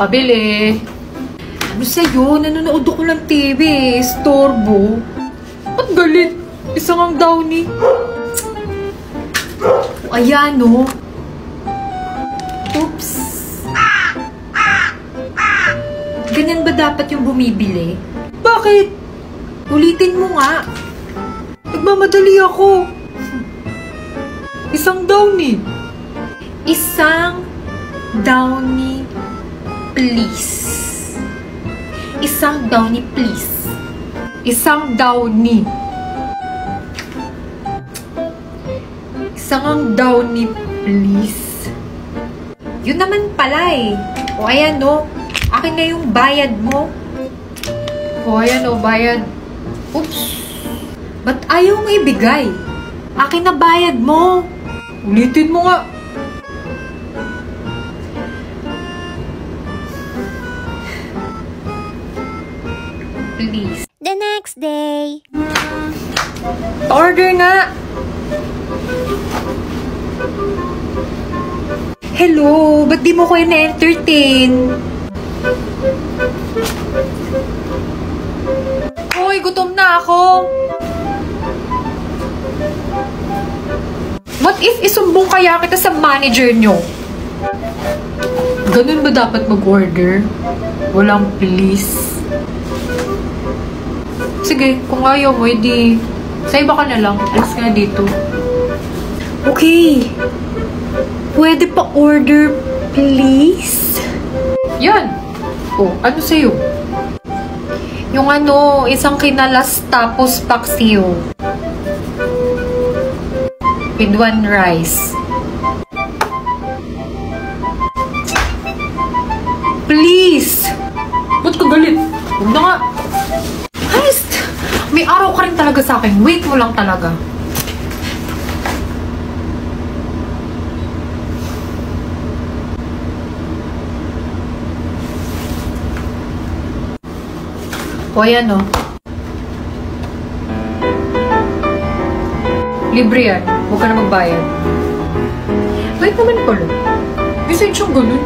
Pabili. Ano sa'yo? Nanonood ako ng TV. Storbo. Ba't galit? Isang ang downy. Ayan, no? Oops. Ganyan ba dapat yung bumibili? Bakit? Ulitin mo nga. Nagmamadali ako. Isang downy. Isang downy, please. Isang downy, please. Isang downy. Isang downy, please. Yun naman pala eh. O ayan no. Akin na yung bayad mo. O ayan o, bayad. Oops. Ba't ayaw mo ibigay? Akin na bayad mo. Ulitin mo nga. Please. The next day. Order nga. Hello, ba't di mo ko na-entertain? Hoy, gutom na ako. What if isumbong kaya kita sa manager nyo? Ganun ba dapat mag-order? Walang please. Sige, kung ayaw mo, edi sa iba ka na lang. Alas nga dito. Okay. Pwede pa order, please? Yan. Oh, ano sa'yo? Yung ano, isang kinalas tapos paksiw. With one rice. Please! Ba't ka galit? Huwag na nga. Hayst! May araw ka rin talaga sa akin. Wait mo lang talaga. O, ayan o. Libre yan. Huwag ka na magbayad. Wait naman pala. Bisa siyang ganun.